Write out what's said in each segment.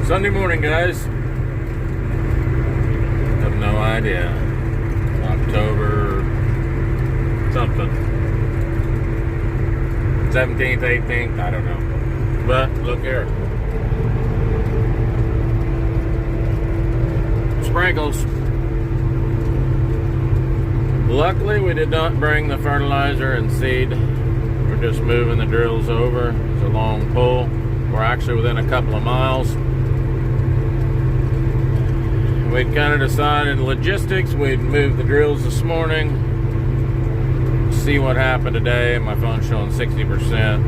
Sunday morning, guys. Have no idea. October something. 17th, 18th, I don't know. But look here. Sprinkles. Luckily, we did not bring the fertilizer and seed. We're just moving the drills over. It's a long pull. We're actually within a couple of miles. We'd kind of decided logistics. We'd move the drills this morning. See what happened today. My phone's showing 60%.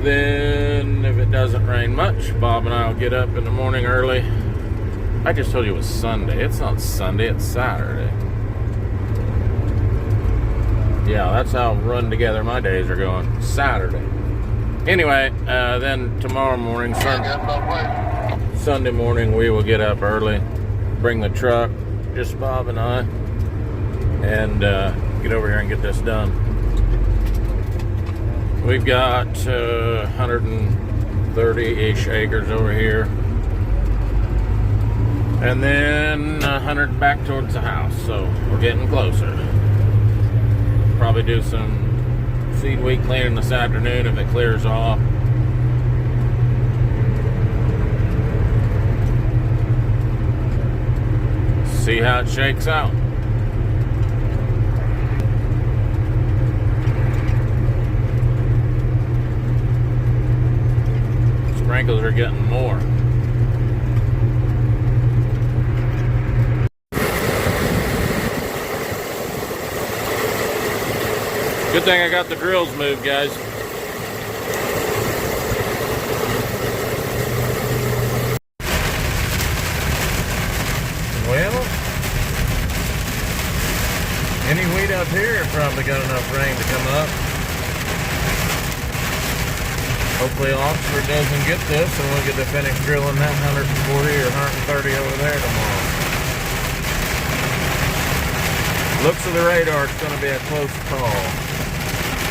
Then, if it doesn't rain much, Bob and I will get up in the morning early. I just told you it was Sunday. It's not Sunday, it's Saturday. Yeah, that's how run together my days are going. Saturday. Anyway, then tomorrow morning, Sunday morning, we will get up early, bring the truck, just Bob and I, and get over here and get this done. We've got 130-ish acres over here, and then 100 back towards the house, so we're getting closer. Probably do some seed weed cleaning this afternoon if it clears off. See how it shakes out. Sprinkles are getting more. Good thing I got the drills moved, guys. Well, any wheat up here probably got enough rain to come up. Hopefully Oxford doesn't get this and we'll get to finish drilling that 140 or 130 over there tomorrow. Looks of the radar, it's going to be a close call.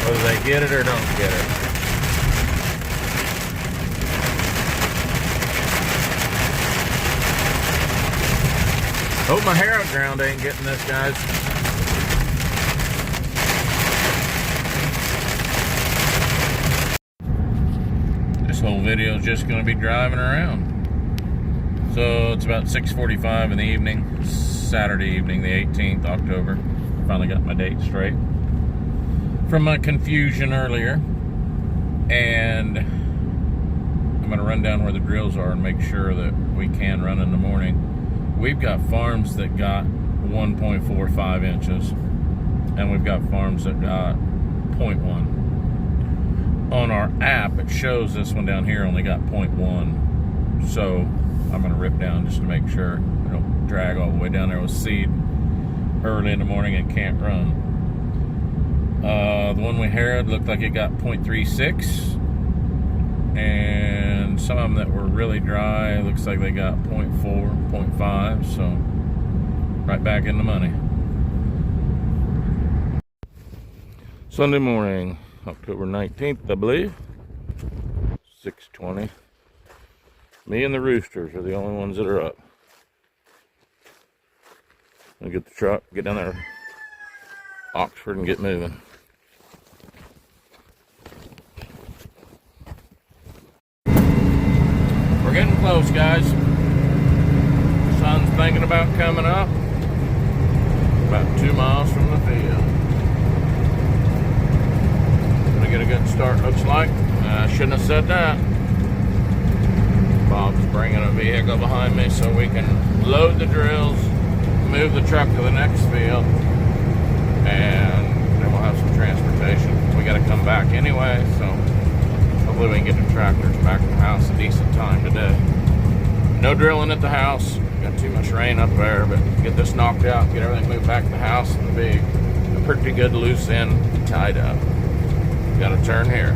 Whether they get it or don't get it. Hope my harrow ground ain't getting this, guys. This whole video is just going to be driving around. So it's about 6:45 in the evening, Saturday evening, the 18th, October. Finally got my date straight from my confusion earlier. And I'm going to run down where the drills are and make sure that we can run in the morning. We've got farms that got 1.45 inches, and we've got farms that got 0.1. On our app, it shows this one down here only got 0.1. So I'm going to rip down just to make sure I don't drag all the way down there with seed early in the morning and can't run. The one we harrowed looked like it got 0.36, and some of them that were really dry looks like they got 0.4, 0.5, so right back in the money. Sunday morning, October 19th, I believe, 6:20. Me and the roosters are the only ones that are up. I'll get the truck, get down there, Oxford, and get moving. We're getting close, guys. Sun's thinking about coming up. About 2 miles from the field. Gonna get a good start, looks like. I shouldn't have said that. Bob's bringing a vehicle behind me so we can load the drills, move the truck to the next field, and then we'll have some transportation. We got to come back anyway, so hopefully we can get the tractors back to the house a decent time today. No drilling at the house. Got too much rain up there, but get this knocked out, get everything moved back to the house, and it'll be a pretty good loose end tied up. Got to turn here.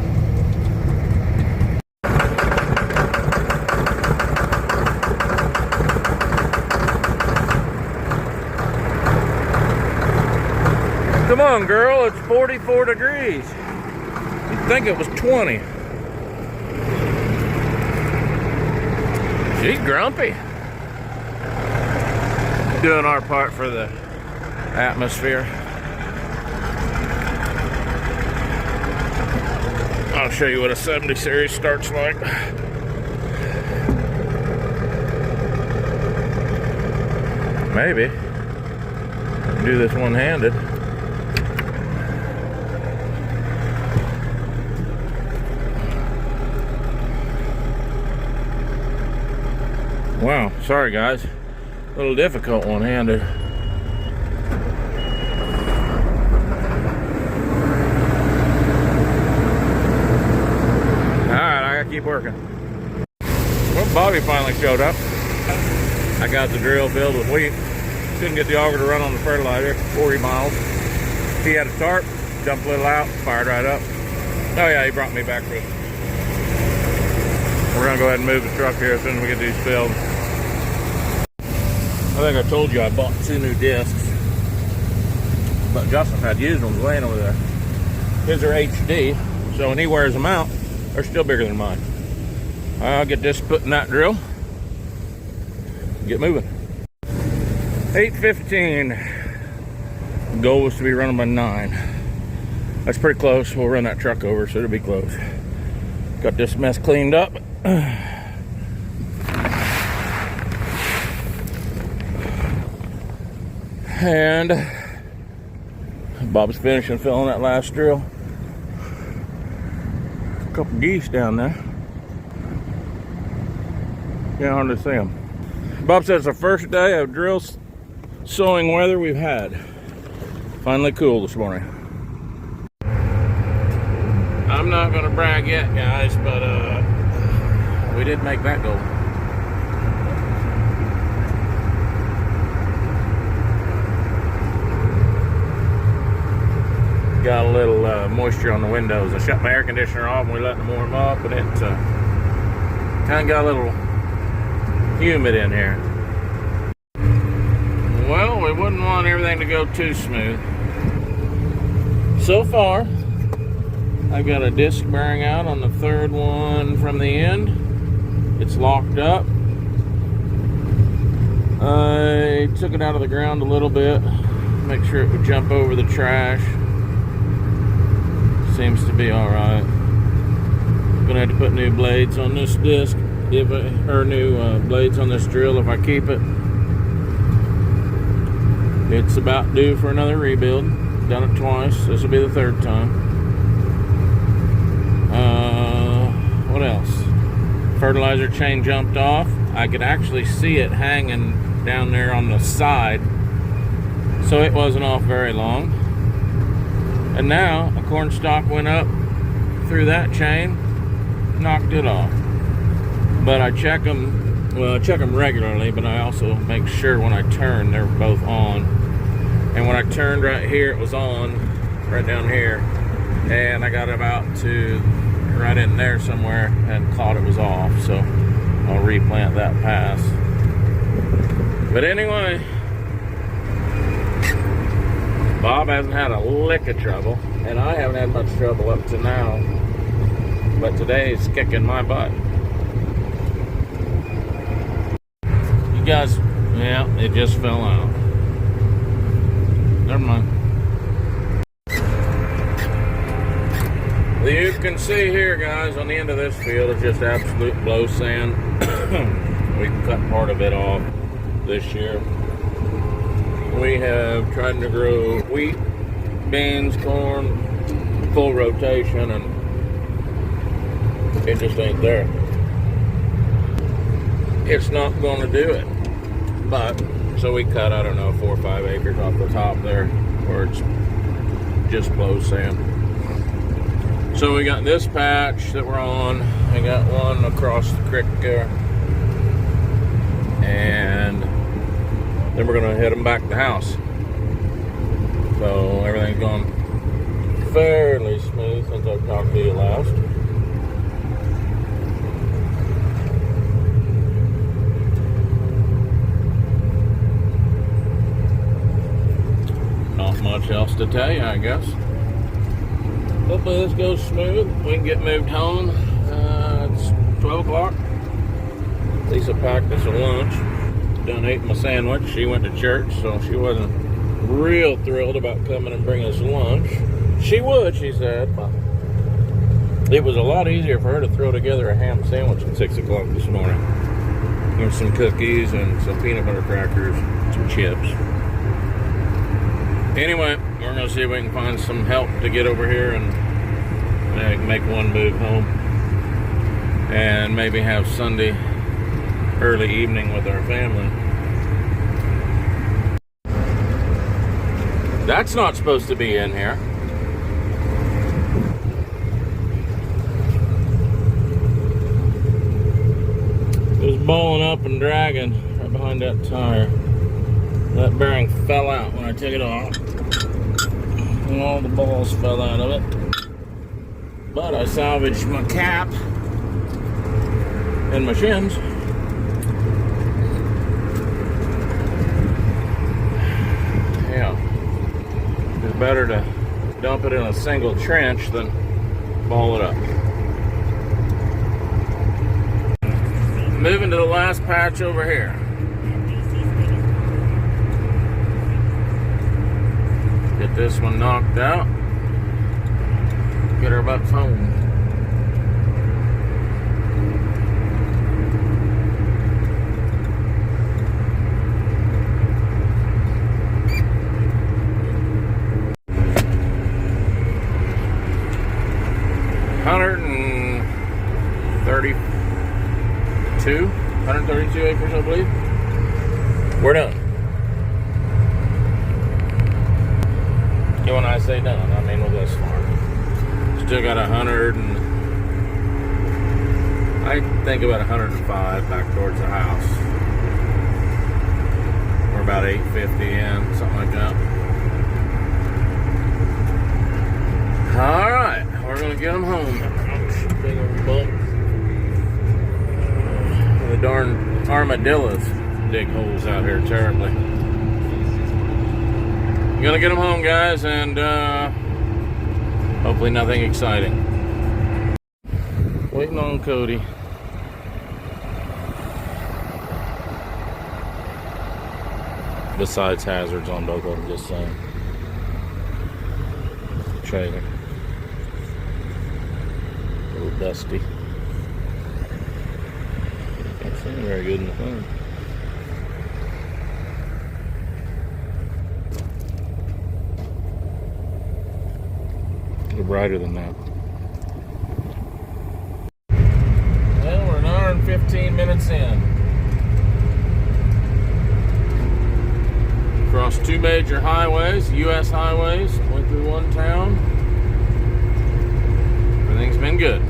Come on, girl, it's 44 degrees. You'd think it was 20. She's grumpy. Doing our part for the atmosphere. I'll show you what a 70 series starts like. Maybe do this one-handed. Wow, sorry guys, a little difficult one-handed. Alright, I gotta keep working. Well, Bobby finally showed up. I got the drill filled with wheat. Couldn't get the auger to run on the fertilizer, 40 miles. He had a tarp, jumped a little out, fired right up. Oh yeah, he brought me back with. We're gonna go ahead and move the truck here as soon as we get these filled. I think I told you I bought 2 new discs, but Justin had used ones laying over there. His are HD, so when he wears them out, they're still bigger than mine. I'll get this put in that drill. Get moving. 8:15. Goal was to be running by 9. That's pretty close. We'll run that truck over, so it'll be close. Got this mess cleaned up. And Bob's finishing filling that last drill. A couple geese down there. Can't hardly see them. Bob says it's the first day of drill sowing weather we've had. Finally cool this morning. I'm not gonna brag yet, guys, but we did make that goal. Got a little moisture on the windows. I shut my air conditioner off and we let them warm up, and it kind of got a little humid in here. Well, we wouldn't want everything to go too smooth. So far, I've got a disc bearing out on the 3rd one from the end. It's locked up. I took it out of the ground a little bit, make sure it would jump over the trash. Seems to be all right. Gonna have to put new blades on this disc, or new blades on this drill if I keep it. It's about due for another rebuild. Done it twice. This will be the 3rd time. What else? Fertilizer chain jumped off. I could actually see it hanging down there on the side, so it wasn't off very long. And now a corn stalk went up through that chain, knocked it off. But I check them, well, I check them regularly, but I also make sure when I turn they're both on. And when I turned right here, it was on, right down here. And I got about to right in there somewhere and thought it was off. So I'll replant that pass. But anyway, Bob hasn't had a lick of trouble, and I haven't had much trouble up to now. But today is kicking my butt. You guys, yeah, it just fell out. Never mind. You can see here, guys, on the end of this field, it's just absolute blow sand. We cut part of it off this year. We have tried to grow wheat, beans, corn, full rotation, and it just ain't there. It's not going to do it. But, so we cut, I don't know, 4 or 5 acres off the top there where it's just blow sand. So we got this patch that we're on. I got one across the creek there. And then we're gonna head them back to the house. So everything's gone fairly smooth since I've talked to you last. Not much else to tell you, I guess. Hopefully this goes smooth. We can get moved home. It's 12 o'clock. Lisa packed us a lunch. Done ate my sandwich. She went to church, so she wasn't real thrilled about coming and bringing us lunch. She would, she said, but it was a lot easier for her to throw together a ham sandwich at 6 o'clock this morning. With some cookies and some peanut butter crackers, some chips. Anyway, we're going to see if we can find some help to get over here and make one move home. And maybe have Sunday early evening with our family. That's not supposed to be in here. It was balling up and dragging right behind that tire. That bearing fell out when I took it off. And all the balls fell out of it. But I salvaged my cap and my shims. Yeah. It's better to dump it in a single trench than ball it up. Moving to the last patch over here. Get this one knocked out. Get our butts home. $132 acres, I believe. We're done. And when I say done, I mean with this farm. Still got 100 and I think about 105 back towards the house. We're about 850 in, something like that. All right, we're gonna get them home. Ouch, big old bump. The darn armadillos dig holes out here terribly. I'm gonna get them home, guys, and hopefully nothing exciting. Waiting on Cody. Besides hazards on both of them, just saying. Trailer. A little dusty. Can't see him very good in the phone. A little brighter than that. Well, we're an hour and 15 minutes in. Across two major highways, U.S. highways, went through one town. Everything's been good.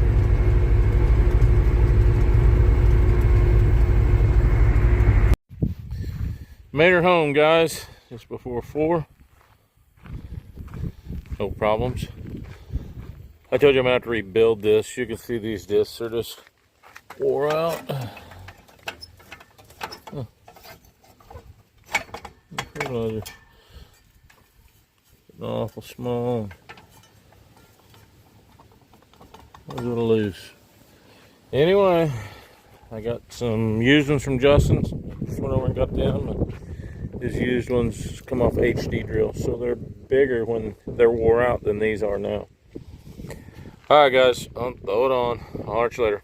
Made her home, guys, just before 4. No problems. I told you I'm gonna have to rebuild this. You can see these discs are just wore out. Huh. Fertilizer. Getting awful small. I was a little loose. Anyway, I got some used ones from Justin's. Just went over and got them. His used ones come off HD drills, so they're bigger when they're wore out than these are now. Alright guys, I'll throw it on. I'll catch you later.